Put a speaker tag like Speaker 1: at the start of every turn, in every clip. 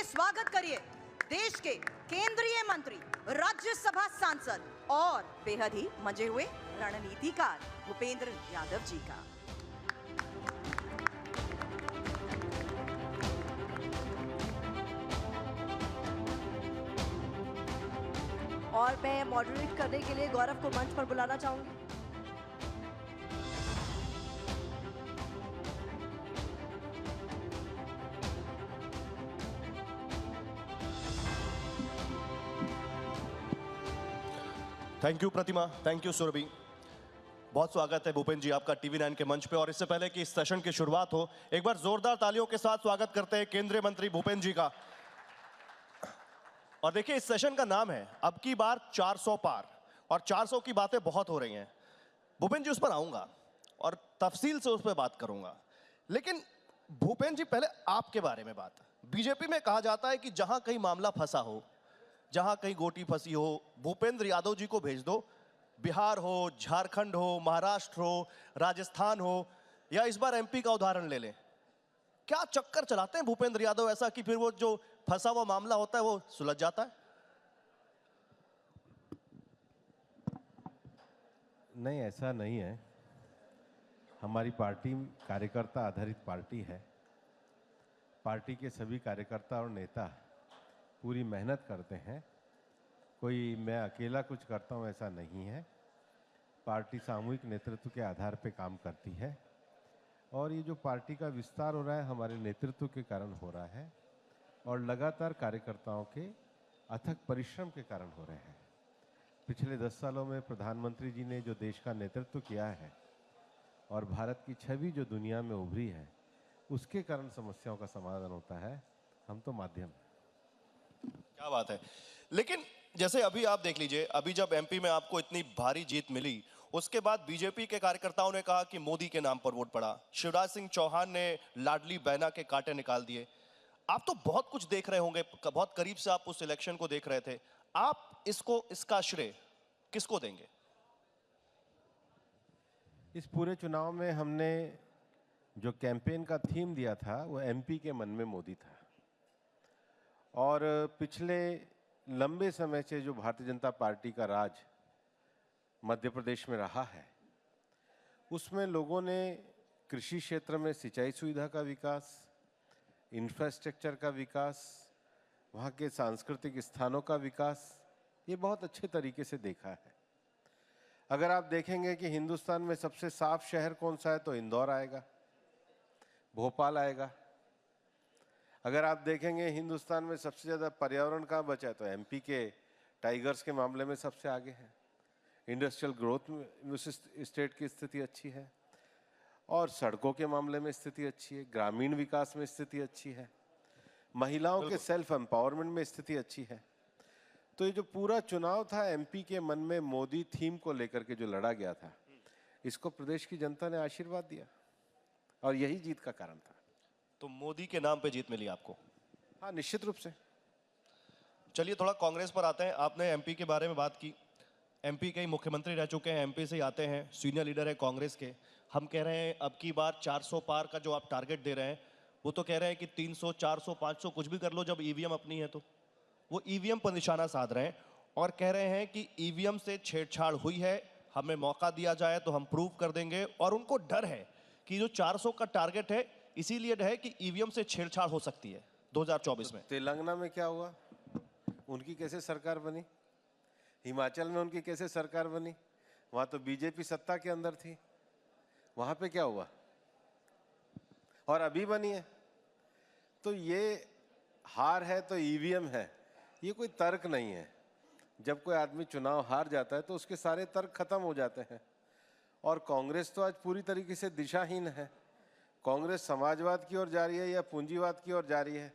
Speaker 1: स्वागत करिए देश के केंद्रीय मंत्री, राज्यसभा सांसद और बेहद ही मंजे हुए रणनीतिकार भूपेंद्र यादव जी का।
Speaker 2: और मैं मॉडरेट करने के लिए गौरव को मंच पर बुलाना चाहूंगी।
Speaker 3: Thank you Pratima, thank you Surabhi. बहुत स्वागत है भूपेंद्र जी आपका TV9 के मंच पे। और इससे पहले कि इस सेशन की शुरुआत हो, एक बार जोरदार तालियों के साथ स्वागत करते हैं केंद्रीय मंत्री भूपेंद्र जी का। और देखिए, इस सेशन का नाम है अब की बार 400 पार, और 400 की बातें बहुत हो रही हैं। भूपेंद्र जी, उस पर आऊंगा और तफसील से उस पर बात करूंगा, लेकिन भूपेंद्र जी पहले आपके बारे में बात। बीजेपी में कहा जाता है कि जहां कहीं मामला फंसा हो, जहां कहीं गोटी फंसी हो, भूपेंद्र यादव जी को भेज दो। बिहार हो, झारखंड हो, महाराष्ट्र हो, राजस्थान हो, या इस बार MP का उदाहरण ले लें। क्या चक्कर चलाते हैं भूपेंद्र यादव ऐसा कि फिर वो जो फंसा हुआ मामला होता है वो सुलझ जाता है?
Speaker 4: नहीं, ऐसा नहीं है। हमारी पार्टी कार्यकर्ता आधारित पार्टी है। पार्टी के सभी कार्यकर्ता और नेता पूरी मेहनत करते हैं। कोई मैं अकेला कुछ करता हूं ऐसा नहीं है। पार्टी सामूहिक नेतृत्व के आधार पर काम करती है, और ये जो पार्टी का विस्तार हो रहा है हमारे नेतृत्व के कारण हो रहा है, और लगातार कार्यकर्ताओं के अथक परिश्रम के कारण हो रहे हैं। पिछले 10 सालों में प्रधानमंत्री जी ने जो देश का नेतृत्व किया है और भारत की छवि जो दुनिया में उभरी है, उसके कारण समस्याओं का समाधान होता है। हम तो माध्यम।
Speaker 3: क्या बात है। लेकिन जैसे अभी आप देख लीजिए, अभी जब MP में आपको इतनी भारी जीत मिली, उसके बाद बीजेपी के कार्यकर्ताओं ने कहा कि मोदी के नाम पर वोट पड़ा। शिवराज सिंह चौहान ने लाडली बहना के कांटे निकाल दिए। आप तो बहुत कुछ देख रहे होंगे, बहुत करीब से आप उस इलेक्शन को देख रहे थे। आप इसका श्रेय किसको देंगे?
Speaker 4: इस पूरे चुनाव में हमने जो कैंपेन का थीम दिया था वो MP के मन में मोदी था। और पिछले लंबे समय से जो भारतीय जनता पार्टी का राज मध्य प्रदेश में रहा है, उसमें लोगों ने कृषि क्षेत्र में सिंचाई सुविधा का विकास, इंफ्रास्ट्रक्चर का विकास, वहाँ के सांस्कृतिक स्थानों का विकास, ये बहुत अच्छे तरीके से देखा है। अगर आप देखेंगे कि हिंदुस्तान में सबसे साफ शहर कौन सा है तो इंदौर आएगा, भोपाल आएगा। अगर आप देखेंगे हिंदुस्तान में सबसे ज़्यादा पर्यावरण कहाँ बचा है तो MP के टाइगर्स के मामले में सबसे आगे है। इंडस्ट्रियल ग्रोथ में उस स्टेट की स्थिति अच्छी है, और सड़कों के मामले में स्थिति अच्छी है, ग्रामीण विकास में स्थिति अच्छी है, महिलाओं के सेल्फ एम्पावरमेंट में स्थिति अच्छी है। तो ये जो पूरा चुनाव था MP के मन में मोदी थीम को लेकर के जो लड़ा गया था, इसको प्रदेश की जनता ने आशीर्वाद दिया, और यही जीत का कारण था।
Speaker 3: तो मोदी के नाम पे जीत मिली आपको?
Speaker 4: हाँ, निश्चित रूप से।
Speaker 3: चलिए थोड़ा कांग्रेस पर आते हैं। आपने MP के बारे में बात की। MP के ही मुख्यमंत्री रह चुके हैं, MP से ही आते हैं, सीनियर लीडर है कांग्रेस के। हम कह रहे हैं अब की बार 400 पार का जो आप टारगेट दे रहे हैं, वो तो कह रहे हैं कि 300, 400, 500 कुछ भी कर लो जब EVM अपनी है। तो वो EVM पर निशाना साध रहे हैं और कह रहे हैं कि EVM से छेड़छाड़ हुई है, हमें मौका दिया जाए तो हम प्रूव कर देंगे। और उनको डर है कि जो 400 का टारगेट है, इसीलिए है कि EVM से छेड़छाड़ हो सकती है 2024 में।
Speaker 4: तेलंगाना में क्या हुआ? उनकी कैसे सरकार बनी? हिमाचल में उनकी कैसे सरकार बनी? वहां तो बीजेपी सत्ता के अंदर थी। वहां पे क्या हुआ? और अभी बनी है। तो ये हार है तो EVM है, ये कोई तर्क नहीं है। जब कोई आदमी चुनाव हार जाता है तो उसके सारे तर्क खत्म हो जाते हैं। और कांग्रेस तो आज पूरी तरीके से दिशाहीन है। कांग्रेस समाजवाद की ओर जा रही है या पूंजीवाद की ओर जा रही है?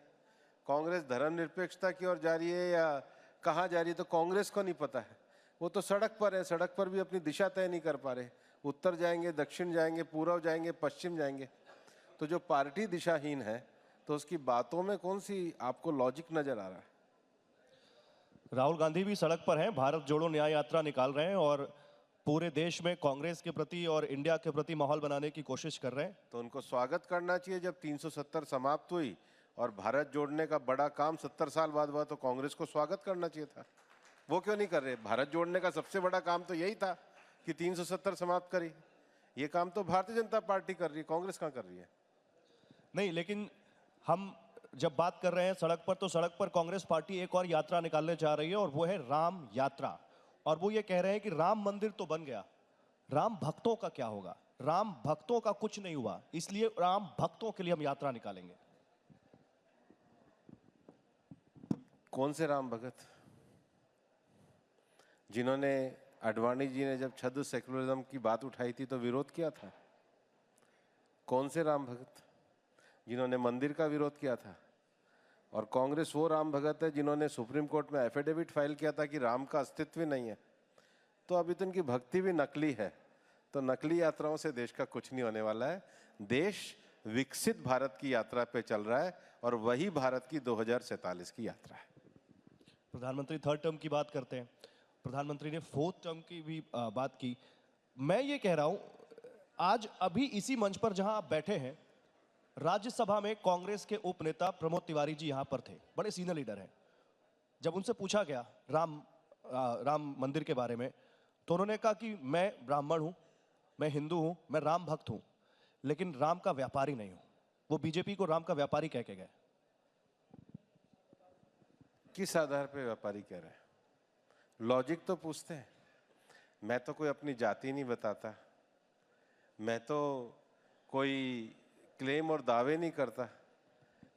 Speaker 4: कांग्रेस धर्मनिरपेक्षता की ओर जा रही है या कहाँ जा रही है? तो कांग्रेस को नहीं पता है। वो तो सड़क पर है, सड़क पर भी अपनी दिशा तय नहीं कर पा रहे। उत्तर जाएंगे, दक्षिण जाएंगे, पूर्व जाएंगे, पश्चिम जाएंगे। तो जो पार्टी दिशाहीन है तो उसकी बातों में कौन सी आपको लॉजिक नजर आ रहा है?
Speaker 3: राहुल गांधी भी सड़क पर हैं, भारत जोड़ो न्याय यात्रा निकाल रहे हैं और पूरे देश में कांग्रेस के प्रति और इंडिया के प्रति माहौल बनाने की कोशिश कर रहे हैं।
Speaker 4: तो उनको स्वागत करना चाहिए। जब 370 समाप्त हुई और भारत जोड़ने का बड़ा काम 70 साल बाद हुआ, तो कांग्रेस को स्वागत करना चाहिए था। वो क्यों नहीं कर रहे? भारत जोड़ने का सबसे बड़ा काम तो यही था कि 370 समाप्त करी। ये काम तो भारतीय जनता पार्टी कर रही है, कांग्रेस कहाँ कर रही है?
Speaker 3: नहीं, लेकिन हम जब बात कर रहे हैं सड़क पर, तो सड़क पर कांग्रेस पार्टी एक और यात्रा निकालने जा रही है और वो है राम यात्रा। और वो ये कह रहे हैं कि राम मंदिर तो बन गया, राम भक्तों का क्या होगा? राम भक्तों का कुछ नहीं हुआ, इसलिए राम भक्तों के लिए हम यात्रा निकालेंगे।
Speaker 4: कौन से राम भगत? जिन्होंने, आडवाणी जी ने जब छद्म सेकुलरिज्म की बात उठाई थी तो विरोध किया था। कौन से राम भगत? जिन्होंने मंदिर का विरोध किया था। और कांग्रेस वो राम भगत है जिन्होंने सुप्रीम कोर्ट में एफिडेविट फाइल किया था कि राम का अस्तित्व ही नहीं है। तो अभी तो इनकी भक्ति भी नकली है। तो नकली यात्राओं से देश का कुछ नहीं होने वाला है। देश विकसित भारत की यात्रा पे चल रहा है और वही भारत की 2047 की यात्रा है।
Speaker 3: प्रधानमंत्री थर्ड टर्म की बात करते हैं, प्रधानमंत्री ने फोर्थ टर्म की भी बात की। मैं ये कह रहा हूं, आज अभी इसी मंच पर जहां आप बैठे हैं, राज्यसभा में कांग्रेस के उपनेता प्रमोद तिवारी जी यहां पर थे, बड़े सीनियर लीडर हैं। जब उनसे पूछा गया राम मंदिर के बारे में, तो उन्होंने कहा कि मैं ब्राह्मण हूं, मैं हिंदू हूं, मैं राम भक्त हूं, लेकिन राम का व्यापारी नहीं हूं। वो बीजेपी को राम का व्यापारी कह के गए।
Speaker 4: किस आधार पे व्यापारी कह रहे हैं? लॉजिक तो पूछते हैं। मैं तो कोई अपनी जाति नहीं बताता, मैं तो कोई क्लेम और दावे नहीं करता,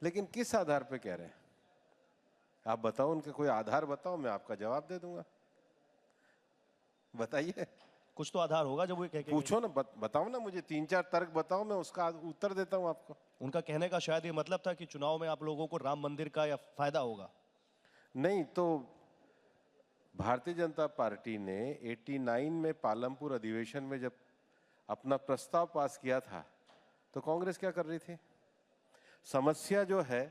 Speaker 4: लेकिन किस आधार पे कह रहे हैं? आप बताओ, उनके कोई आधार बताओ, मैं आपका जवाब दे दूंगा। बताइए,
Speaker 3: कुछ तो आधार होगा जब वो कह के
Speaker 4: पूछो ना, बताओ ना, मुझे 3-4 तर्क बताओ, मैं उसका उत्तर देता हूं आपको।
Speaker 3: उनका कहने का शायद ये मतलब था कि चुनाव में आप लोगों को राम मंदिर का या फायदा होगा।
Speaker 4: नहीं तो भारतीय जनता पार्टी ने 89 में पालमपुर अधिवेशन में जब अपना प्रस्ताव पास किया था तो कांग्रेस क्या कर रही थी? समस्या जो है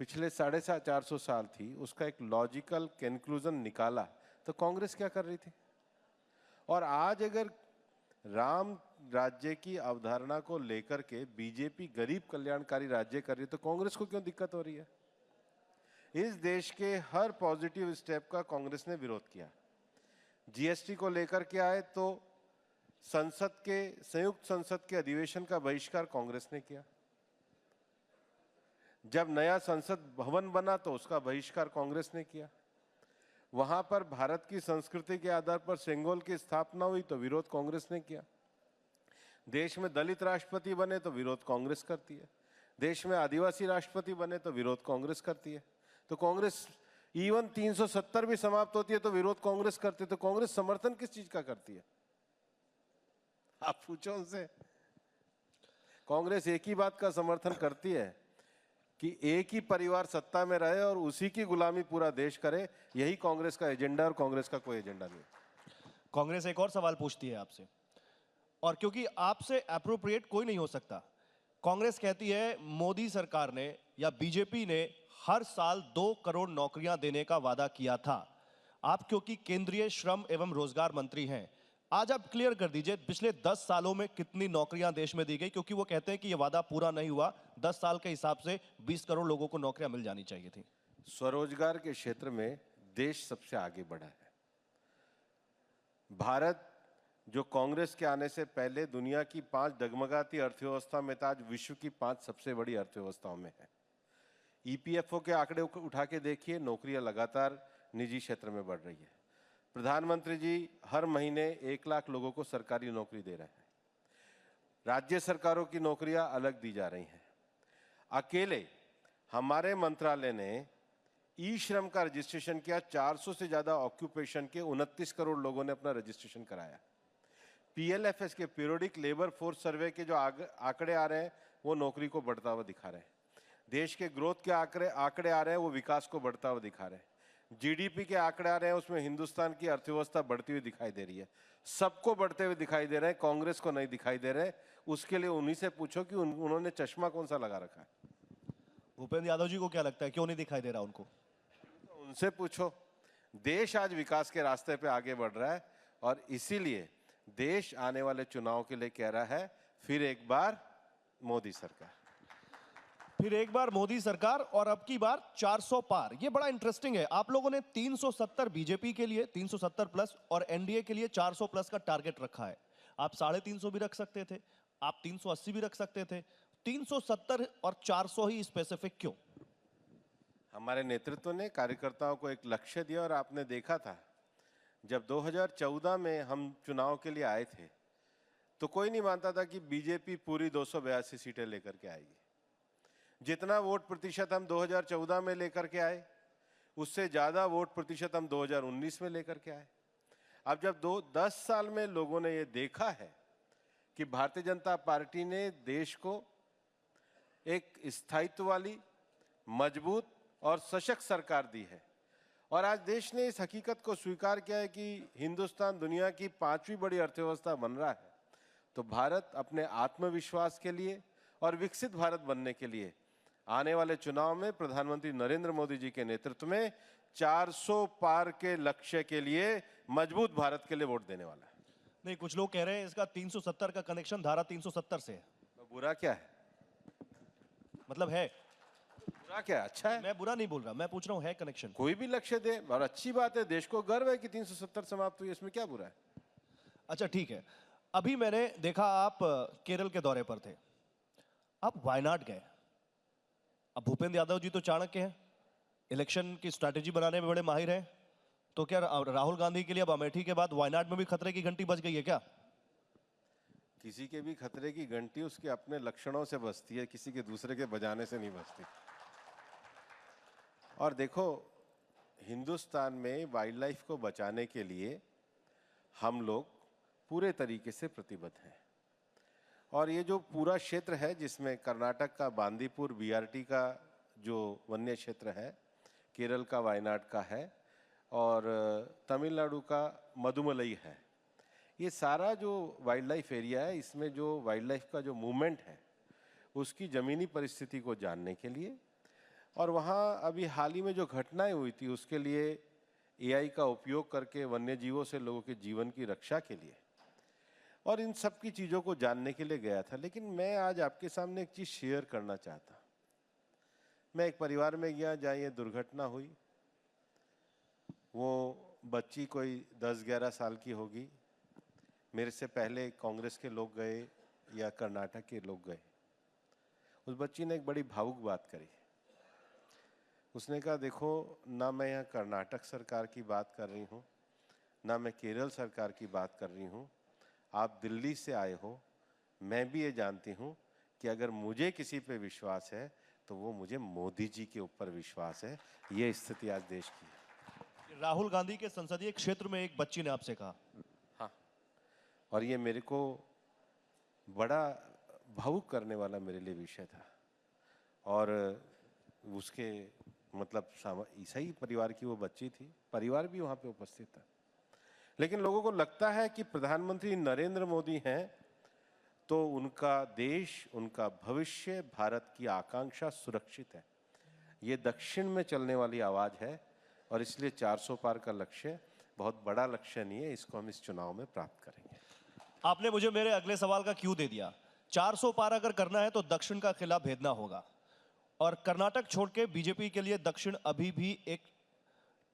Speaker 4: पिछले 450 साल थी, उसका एक लॉजिकल कंक्लूजन निकाला तो कांग्रेस क्या कर रही थी? और आज अगर राम राज्य की अवधारणा को लेकर के बीजेपी गरीब कल्याणकारी राज्य कर रही है तो कांग्रेस को क्यों दिक्कत हो रही है? इस देश के हर पॉजिटिव स्टेप का कांग्रेस ने विरोध किया। जीएसटी को लेकर के आए तो संयुक्त संसद के अधिवेशन का बहिष्कार कांग्रेस ने किया। जब नया संसद भवन बना तो उसका बहिष्कार कांग्रेस ने किया। वहां पर भारत की संस्कृति के आधार पर सेंगोल की स्थापना हुई तो विरोध कांग्रेस ने किया। देश में दलित राष्ट्रपति बने तो विरोध कांग्रेस करती है। देश में आदिवासी राष्ट्रपति बने तो विरोध कांग्रेस करती है। तो कांग्रेस इवन 370 भी समाप्त होती है तो विरोध कांग्रेस करती है। तो कांग्रेस समर्थन किस चीज का करती है? आप पूछो उनसे। कांग्रेस एक ही बात का समर्थन करती है कि एक ही परिवार सत्ता में रहे और उसी की गुलामी पूरा देश करे। यही कांग्रेस का एजेंडा और कांग्रेस का कोई एजेंडा नहीं।
Speaker 3: कांग्रेस एक और सवाल पूछती है आपसे, और क्योंकि आपसे एप्रोप्रिएट कोई नहीं हो सकता, कांग्रेस कहती है मोदी सरकार ने या बीजेपी ने हर साल 2 करोड़ नौकरियां देने का वादा किया था। आप क्योंकि केंद्रीय श्रम एवं रोजगार मंत्री हैं, आज आप क्लियर कर दीजिए पिछले 10 सालों में कितनी नौकरियां देश में दी गई, क्योंकि वो कहते हैं कि ये वादा पूरा नहीं हुआ। 10 साल के हिसाब से 20 करोड़ लोगों को नौकरियां मिल जानी चाहिए थी।
Speaker 4: स्वरोजगार के क्षेत्र में देश सबसे आगे बढ़ा है। भारत जो कांग्रेस के आने से पहले दुनिया की 5 डगमगाती अर्थव्यवस्था में था, आज विश्व की 5 सबसे बड़ी अर्थव्यवस्थाओं में है। ईपीएफओ के आंकड़े उठा के देखिए, नौकरियां लगातार निजी क्षेत्र में बढ़ रही है। प्रधानमंत्री जी हर महीने 1 लाख लोगों को सरकारी नौकरी दे रहे हैं। राज्य सरकारों की नौकरियां अलग दी जा रही हैं। अकेले हमारे मंत्रालय ने ई श्रम का रजिस्ट्रेशन किया। 400 से ज्यादा ऑक्यूपेशन के 29 करोड़ लोगों ने अपना रजिस्ट्रेशन कराया। पीएलएफएस के पीरियोडिक लेबर फोर्स सर्वे के जो आंकड़े आ रहे हैं वो नौकरी को बढ़ता हुआ दिखा रहे हैं। देश के ग्रोथ के आंकड़े आ रहे हैं वो विकास को बढ़ता हुआ दिखा रहे हैं। जीडीपी के आंकड़े आ रहे हैं, उसमें हिंदुस्तान की अर्थव्यवस्था बढ़ती हुई दिखाई दे रही है। सबको बढ़ते हुए दिखाई दे रहे हैं, कांग्रेस को नहीं दिखाई दे रहे। उसके लिए उन्हीं से पूछो कि उन्होंने चश्मा कौन सा लगा रखा है।
Speaker 3: भूपेंद्र यादव जी को क्या लगता है, क्यों नहीं दिखाई दे रहा उनको?
Speaker 4: उनसे पूछो। देश आज विकास के रास्ते पे आगे बढ़ रहा है और इसीलिए देश आने वाले चुनाव के लिए कह रहा है फिर एक बार मोदी सरकार।
Speaker 3: फिर एक बार मोदी सरकार और अब की बार 400 पार। ये बड़ा इंटरेस्टिंग है। आप लोगों ने 370 बीजेपी के लिए 370 प्लस और एनडीए के लिए 400 प्लस का टारगेट रखा है। आप 350 भी रख सकते थे, आप 380 भी रख सकते थे। 370 और 400 ही स्पेसिफिक क्यों?
Speaker 4: हमारे नेतृत्व ने कार्यकर्ताओं को एक लक्ष्य दिया और आपने देखा था जब 2014 में हम चुनाव के लिए आए थे तो कोई नहीं मानता था कि बीजेपी पूरी 282 सीटें लेकर के आएगी। जितना वोट प्रतिशत हम 2014 में लेकर के आए उससे ज्यादा वोट प्रतिशत हम 2019 में लेकर के आए। अब जब 10 साल में लोगों ने ये देखा है कि भारतीय जनता पार्टी ने देश को एक स्थायित्व वाली, मजबूत और सशक्त सरकार दी है और आज देश ने इस हकीकत को स्वीकार किया है कि हिंदुस्तान दुनिया की 5वीं बड़ी अर्थव्यवस्था बन रहा है, तो भारत अपने आत्मविश्वास के लिए और विकसित भारत बनने के लिए आने वाले चुनाव में प्रधानमंत्री नरेंद्र मोदी जी के नेतृत्व में 400 पार के लक्ष्य के लिए मजबूत भारत के लिए वोट देने वाला है।
Speaker 3: नहीं, कुछ लोग कह रहे हैं इसका 370 का कनेक्शन धारा 370 से है।
Speaker 4: बुरा क्या है?
Speaker 3: मतलब है?
Speaker 4: बुरा क्या? अच्छा है।
Speaker 3: मैं बुरा नहीं बोल रहा, मैं पूछ रहा हूं है कनेक्शन।
Speaker 4: कोई भी लक्ष्य दे और अच्छी बात है, देश को गर्व है कि 370 समाप्त हुई, इसमें क्या बुरा है?
Speaker 3: अच्छा ठीक है। अभी मैंने देखा आप केरल के दौरे पर थे, आप वायनाड गए। अब भूपेंद्र यादव जी तो चाणक्य हैं, इलेक्शन की स्ट्रैटेजी बनाने में बड़े माहिर हैं, तो क्या राहुल गांधी के लिए अब अमेठी के बाद वायनाड में भी खतरे की घंटी बज गई है क्या?
Speaker 4: किसी के भी खतरे की घंटी उसके अपने लक्षणों से बजती है, किसी के दूसरे के बजाने से नहीं बजती। और देखो, हिंदुस्तान में वाइल्ड लाइफ को बचाने के लिए हम लोग पूरे तरीके से प्रतिबद्ध हैं और ये जो पूरा क्षेत्र है जिसमें कर्नाटक का बांदीपुर बीआरटी का जो वन्य क्षेत्र है, केरल का वायनाड का है और तमिलनाडु का मदुमलई है, ये सारा जो वाइल्ड लाइफ एरिया है, इसमें जो वाइल्ड लाइफ का जो मूवमेंट है उसकी ज़मीनी परिस्थिति को जानने के लिए और वहाँ अभी हाल ही में जो घटनाएं हुई थी उसके लिए एआई का उपयोग करके वन्य जीवों से लोगों के जीवन की रक्षा के लिए और इन सब की चीज़ों को जानने के लिए गया था। लेकिन मैं आज आपके सामने एक चीज़ शेयर करना चाहता। मैं एक परिवार में गया जहाँ ये दुर्घटना हुई। वो बच्ची कोई 10-11 साल की होगी। मेरे से पहले कांग्रेस के लोग गए या कर्नाटक के लोग गए। उस बच्ची ने एक बड़ी भावुक बात करी। उसने कहा, देखो ना मैं यहाँ कर्नाटक सरकार की बात कर रही हूँ, ना मैं केरल सरकार की बात कर रही हूँ, आप दिल्ली से आए हो। मैं भी ये जानती हूँ कि अगर मुझे किसी पे विश्वास है तो वो मुझे मोदी जी के ऊपर विश्वास है। ये स्थिति आज देश की है।
Speaker 3: राहुल गांधी के संसदीय क्षेत्र में एक बच्ची ने आपसे कहा।
Speaker 4: हाँ, और ये मेरे को बड़ा भावुक करने वाला मेरे लिए विषय था और उसके मतलब ईसाई परिवार की वो बच्ची थी, परिवार भी वहाँ पे उपस्थित था। लेकिन लोगों को लगता है कि प्रधानमंत्री नरेंद्र मोदी हैं तो उनका देश, उनका भविष्य, भारत की आकांक्षा सुरक्षित है। ये दक्षिण में चलने वाली आवाज है और इसलिए 400 पार का लक्ष्य बहुत बड़ा लक्ष्य नहीं है, इसको हम इस चुनाव में प्राप्त करेंगे।
Speaker 3: आपने मुझे मेरे अगले सवाल का क्यों दे दिया। 400 पार अगर करना है तो दक्षिण का किला भेदना होगा और कर्नाटक छोड़ के बीजेपी के लिए दक्षिण अभी भी एक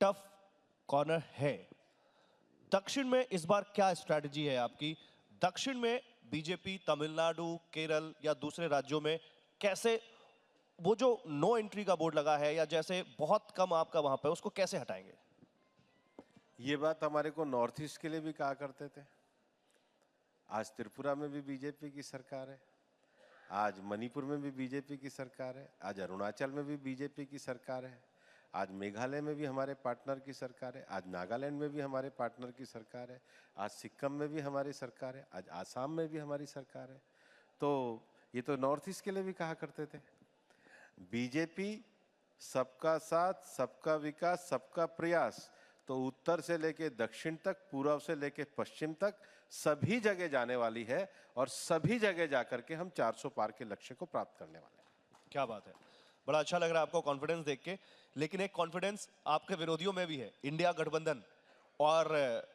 Speaker 3: टफ कॉर्नर है। दक्षिण में इस बार क्या स्ट्रैटेजी है आपकी? दक्षिण में बीजेपी तमिलनाडु, केरल या दूसरे राज्यों में कैसे वो जो नो एंट्री का बोर्ड लगा है या जैसे बहुत कम आपका वहां पे, उसको कैसे हटाएंगे?
Speaker 4: ये बात हमारे को नॉर्थ ईस्ट के लिए भी कहा करते थे। आज त्रिपुरा में भी बीजेपी की सरकार है, आज मणिपुर में भी बीजेपी की सरकार है, आज अरुणाचल में भी बीजेपी की सरकार है, आज मेघालय में भी हमारे पार्टनर की सरकार है, आज नागालैंड में भी हमारे पार्टनर की सरकार है, आज सिक्किम में भी हमारी सरकार है, आज आसाम में भी हमारी सरकार है। तो ये तो नॉर्थ ईस्ट के लिए भी कहा करते थे। बीजेपी सबका साथ, सबका विकास, सबका प्रयास, तो उत्तर से लेके दक्षिण तक, पूर्व से लेके पश्चिम तक सभी जगह जाने वाली है और सभी जगह जाकर के हम 400 पार के लक्ष्य को प्राप्त करने वाले हैं।
Speaker 3: क्या बात है, बड़ा अच्छा लग रहा है आपको कॉन्फिडेंस देख के। लेकिन एक कॉन्फिडेंस आपके विरोधियों में भी है, इंडिया गठबंधन। और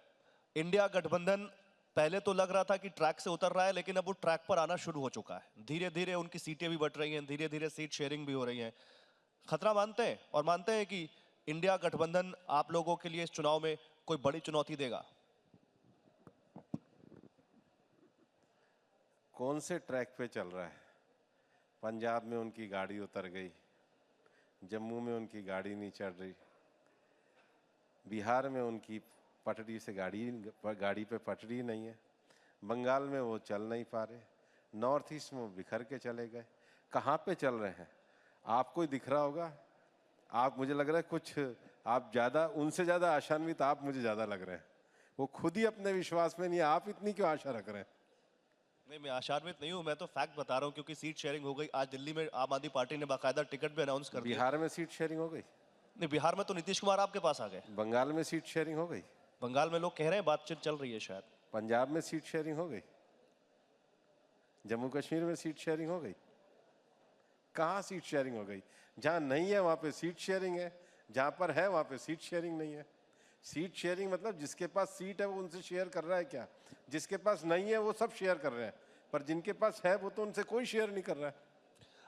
Speaker 3: इंडिया गठबंधन पहले तो लग रहा था कि ट्रैक से उतर रहा है, लेकिन अब वो ट्रैक पर आना शुरू हो चुका है। धीरे धीरे उनकी सीटें भी बढ़ रही हैं, धीरे धीरे सीट शेयरिंग भी हो रही है। खतरा मानते हैं और मानते हैं कि इंडिया गठबंधन आप लोगों के लिए इस चुनाव में कोई बड़ी चुनौती देगा?
Speaker 4: कौन से ट्रैक पे चल रहा है? पंजाब में उनकी गाड़ी उतर गई, जम्मू में उनकी गाड़ी नहीं चल रही, बिहार में उनकी पटरी से गाड़ी पे पटरी नहीं है, बंगाल में वो चल नहीं पा रहे, नॉर्थ ईस्ट में वो बिखर के चले गए। कहाँ पे चल रहे हैं? आपको ही दिख रहा होगा। आप, मुझे लग रहा है कुछ आप ज़्यादा, उनसे ज़्यादा आशान्वित आप मुझे ज़्यादा लग रहे हैं। वो खुद ही अपने विश्वास में नहीं है, आप इतनी क्यों आशा रख रहे हैं?
Speaker 3: नहीं, मैं आशान्वित नहीं हूं, मैं तो फैक्ट बता रहा हूं, क्योंकि सीट शेयरिंग हो गई। आज दिल्ली में आम आदमी पार्टी ने बाकायदा टिकट भी अनाउंस कर दिया।
Speaker 4: बिहार में सीट शेयरिंग हो गई?
Speaker 3: नहीं, बिहार में तो नीतीश कुमार आपके पास आ गए।
Speaker 4: बंगाल में सीट शेयरिंग हो गई?
Speaker 3: बंगाल में लोग कह रहे हैं बातचीत चल रही है शायद।
Speaker 4: पंजाब में सीट शेयरिंग हो गई? जम्मू कश्मीर में सीट शेयरिंग हो गई? कहाँ सीट शेयरिंग हो गई? जहाँ नहीं है वहाँ पे सीट शेयरिंग है, जहाँ पर है वहाँ पे सीट शेयरिंग नहीं है। सीट शेयरिंग मतलब जिसके पास सीट है वो उनसे शेयर कर रहा है क्या? जिसके पास नहीं है वो सब शेयर कर रहे हैं, पर जिनके पास है वो तो उनसे कोई शेयर नहीं कर रहा है।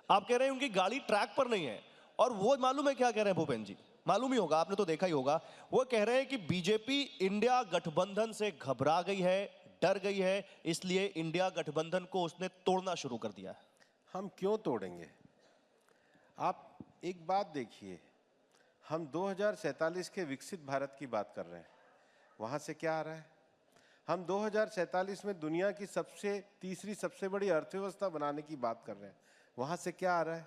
Speaker 3: आप कह रहे हैं उनकी गाड़ी ट्रैक पर नहीं है, और वो मालूम है क्या कह रहे हैं भूपेंद्र जी? मालूम ही होगा, आपने तो देखा ही होगा। वो कह रहे हैं कि बीजेपी इंडिया गठबंधन से घबरा गई है, डर गई है, इसलिए इंडिया गठबंधन को उसने तोड़ना शुरू कर दिया है।
Speaker 4: हम क्यों तोड़ेंगे? आप एक बात देखिए, हम 2047 के विकसित भारत की बात कर रहे हैं, वहाँ से क्या आ रहा है? हम 2047 में दुनिया की तीसरी सबसे बड़ी अर्थव्यवस्था बनाने की बात कर रहे हैं, वहाँ से क्या आ रहा है?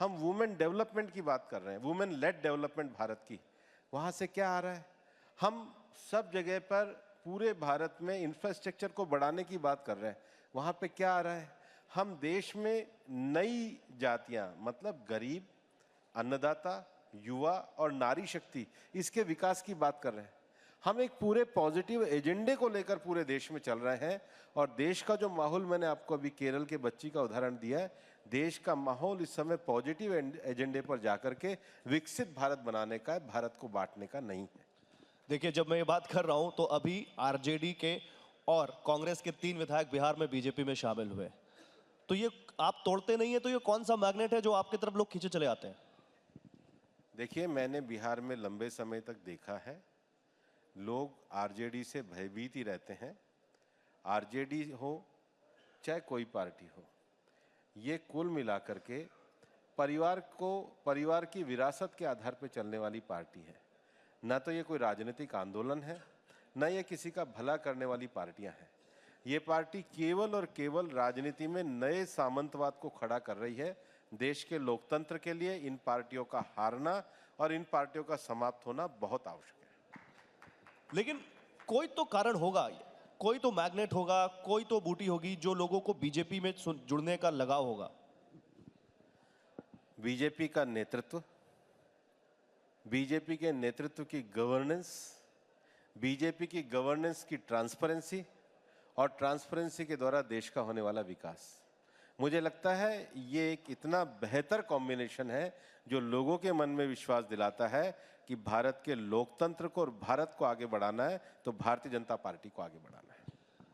Speaker 4: हम वुमेन डेवलपमेंट की बात कर रहे हैं, वुमेन लेड डेवलपमेंट भारत की, वहाँ से क्या आ रहा है? हम सब जगह पर पूरे भारत में इंफ्रास्ट्रक्चर को बढ़ाने की बात कर रहे हैं, वहाँ पे क्या आ रहा है? हम देश में नई जातियाँ, मतलब गरीब, अन्नदाता, युवा और नारी शक्ति, इसके विकास की बात कर रहे हैं। हम एक पूरे पॉजिटिव एजेंडे को लेकर पूरे देश में चल रहे हैं, और देश का जो माहौल, मैंने आपको अभी केरल के बच्ची का उदाहरण दिया है, देश का माहौल इस समय पॉजिटिव एजेंडे पर जाकर के विकसित भारत बनाने का है, भारत को बांटने का नहीं है।
Speaker 3: देखिए, जब मैं ये बात कर रहा हूं तो अभी आरजेडी के और कांग्रेस के 3 विधायक बिहार में बीजेपी में शामिल हुए, तो ये आप तोड़ते नहीं है, तो ये कौन सा मैग्नेट है जो आपकी तरफ लोग खींचे चले आते हैं?
Speaker 4: देखिए, मैंने बिहार में लंबे समय तक देखा है, लोग आरजेडी से भयभीत ही रहते हैं। आरजेडी हो चाहे कोई पार्टी हो, ये कुल मिलाकर के परिवार की विरासत के आधार पर चलने वाली पार्टी है। ना तो ये कोई राजनीतिक आंदोलन है, ना ये किसी का भला करने वाली पार्टियां हैं। ये पार्टी केवल और केवल राजनीति में नए सामंतवाद को खड़ा कर रही है। देश के लोकतंत्र के लिए इन पार्टियों का हारना और इन पार्टियों का समाप्त होना बहुत आवश्यक है।
Speaker 3: लेकिन कोई तो कारण होगा, कोई तो मैग्नेट होगा, कोई तो बूटी होगी जो लोगों को बीजेपी में जुड़ने का लगाव होगा।
Speaker 4: बीजेपी का नेतृत्व, बीजेपी के नेतृत्व की गवर्नेंस, बीजेपी की गवर्नेंस की ट्रांसपेरेंसी, और ट्रांसपेरेंसी के द्वारा देश का होने वाला विकास। मुझे लगता है ये एक इतना बेहतर कॉम्बिनेशन है जो लोगों के मन में विश्वास दिलाता है कि भारत के लोकतंत्र को और भारत को आगे बढ़ाना है तो भारतीय जनता पार्टी को आगे बढ़ाना है।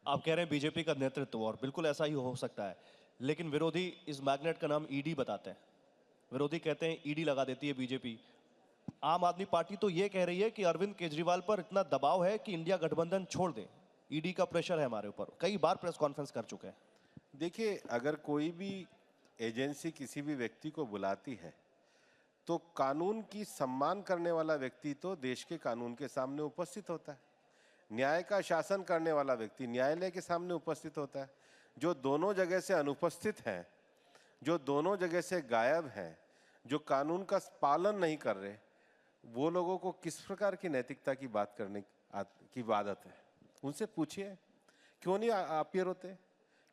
Speaker 3: आप कह रहे हैं बीजेपी का नेतृत्व, और बिल्कुल ऐसा ही हो सकता है, लेकिन विरोधी इस मैग्नेट का नाम ईडी बताते हैं। विरोधी कहते हैं ईडी लगा देती है बीजेपी। आम आदमी पार्टी तो ये कह रही है कि अरविंद केजरीवाल पर इतना दबाव है कि इंडिया गठबंधन छोड़ दे, ईडी का प्रेशर है हमारे ऊपर। कई बार प्रेस कॉन्फ्रेंस कर चुके हैं।
Speaker 4: देखिए, अगर कोई भी एजेंसी किसी भी व्यक्ति को बुलाती है तो कानून की सम्मान करने वाला व्यक्ति तो देश के कानून के सामने उपस्थित होता है, न्याय का शासन करने वाला व्यक्ति न्यायालय के सामने उपस्थित होता है। जो दोनों जगह से अनुपस्थित हैं, जो दोनों जगह से गायब हैं, जो कानून का पालन नहीं कर रहे, वो लोगों को किस प्रकार की नैतिकता की बात करने की आदत है? उनसे पूछिए, क्यों नहीं अपीयर होते,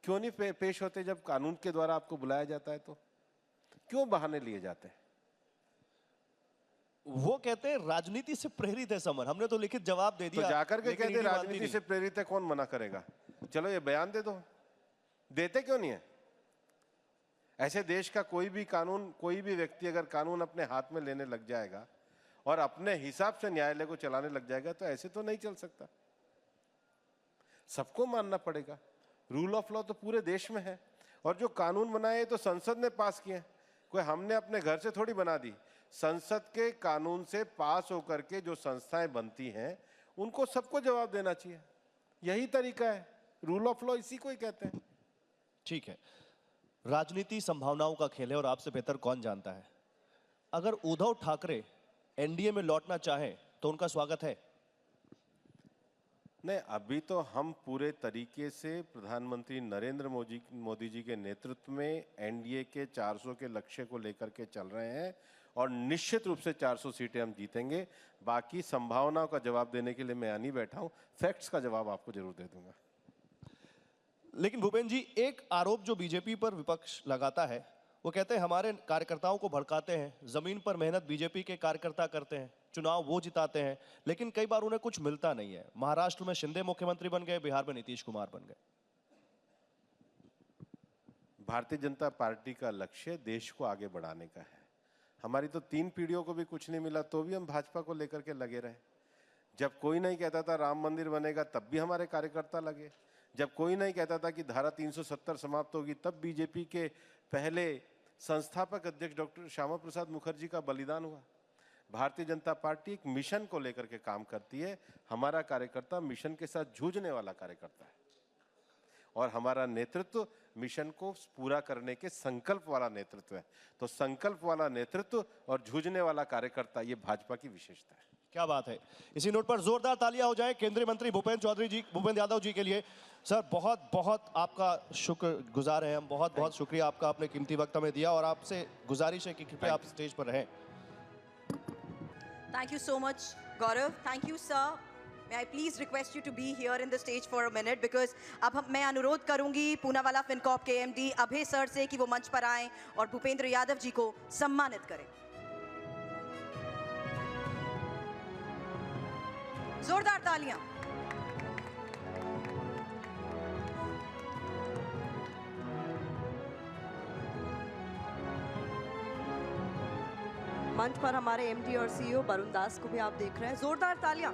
Speaker 4: क्यों नहीं पेश होते जब कानून के द्वारा आपको बुलाया जाता है? तो क्यों बहाने लिए जाते हैं?
Speaker 3: वो कहते हैं राजनीति से प्रेरित है समर। हमने तो लिखित जवाब दे दिया,
Speaker 4: तो जाकर के
Speaker 3: लेकिन
Speaker 4: कहते
Speaker 3: ईडी मानती
Speaker 4: राजनीति
Speaker 3: नहीं।
Speaker 4: से प्रेरित है, कौन मना करेगा? चलो ये बयान दे दो, देते क्यों नहीं है? ऐसे देश का कोई भी कानून, कोई भी व्यक्ति अगर कानून अपने हाथ में लेने लग जाएगा और अपने हिसाब से न्यायालय को चलाने लग जाएगा तो ऐसे तो नहीं चल सकता। सबको मानना पड़ेगा। रूल ऑफ लॉ तो पूरे देश में है, और जो कानून बनाए तो संसद ने पास किए हैं, कोई हमने अपने घर से थोड़ी बना दी। संसद के कानून से पास होकर के जो संस्थाएं बनती हैं उनको सबको जवाब देना चाहिए, यही तरीका है। रूल ऑफ लॉ इसी को ही कहते हैं।
Speaker 3: ठीक है, राजनीति संभावनाओं का खेल है और आपसे बेहतर कौन जानता है। अगर उद्धव ठाकरे एनडीए में लौटना चाहें तो उनका स्वागत है।
Speaker 4: नहीं, अभी तो हम पूरे तरीके से प्रधानमंत्री नरेंद्र मोदी जी के नेतृत्व में एनडीए के 400 के लक्ष्य को लेकर के चल रहे हैं, और निश्चित रूप से 400 सीटें हम जीतेंगे। बाकी संभावनाओं का जवाब देने के लिए मैं यहाँ नहीं बैठा हूँ, फैक्ट्स का जवाब आपको जरूर दे दूंगा।
Speaker 3: लेकिन भूपेंद्र जी, एक आरोप जो बीजेपी पर विपक्ष लगाता है, वो कहते हैं हमारे कार्यकर्ताओं को भड़काते हैं, जमीन पर मेहनत बीजेपी के कार्यकर्ता करते हैं, चुनाव वो जिताते हैं, लेकिन कई बार उन्हें कुछ मिलता नहीं है। महाराष्ट्र में शिंदे मुख्यमंत्री बन गए, बिहार में नीतीश कुमार बन गए।
Speaker 4: भारतीय जनता पार्टी का लक्ष्य देश को आगे बढ़ाने का है। हमारी तो 3 पीढ़ियों को भी कुछ नहीं मिला, तो भी हम भाजपा को लेकर के लगे रहे। जब कोई नहीं कहता था राम मंदिर बनेगा, तब भी हमारे कार्यकर्ता लगे। जब कोई नहीं कहता था कि धारा 370 समाप्त होगी, तब बीजेपी के पहले संस्थापक अध्यक्ष डॉक्टर श्यामा प्रसाद मुखर्जी का बलिदान हुआ। भारतीय जनता पार्टी एक मिशन को लेकर के काम करती है। हमारा कार्यकर्ता मिशन के साथ जूझने वाला कार्यकर्ता है, और हमारा नेतृत्व मिशन को पूरा करने के संकल्प वाला नेतृत्व है। तो संकल्प वाला नेतृत्व और जूझने वाला कार्यकर्ता, ये भाजपा की विशेषता है।
Speaker 3: क्या बात है। इसी नोट पर जोरदार तालियां हो जाए केंद्रीय मंत्री भूपेंद्र यादव जी के लिए। सर, बहुत बहुत आपका शुक्रगुजार हैं हम, बहुत बहुत शुक्रिया आपका, आपने कीमती वक्त हमें दिया, और आपसे गुजारिश है कि कृपया आप स्टेज पर रहें।
Speaker 1: Thank you so much, Gaurav. Thank you, sir. May I please request you to be here in the stage for a minute, because अब मैं अनुरोध करूंगी पूनावाला फिनकॉर्प के एमडी अभय सर से कि वो मंच पर आएं और भूपेंद्र यादव जी को सम्मानित करें। जोरदार तालियां।
Speaker 2: मंच पर हमारे एमडी और सीईओ वरुण दास को भी आप देख रहे हैं, जोरदार तालियां।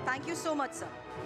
Speaker 1: Thank you so much, sir.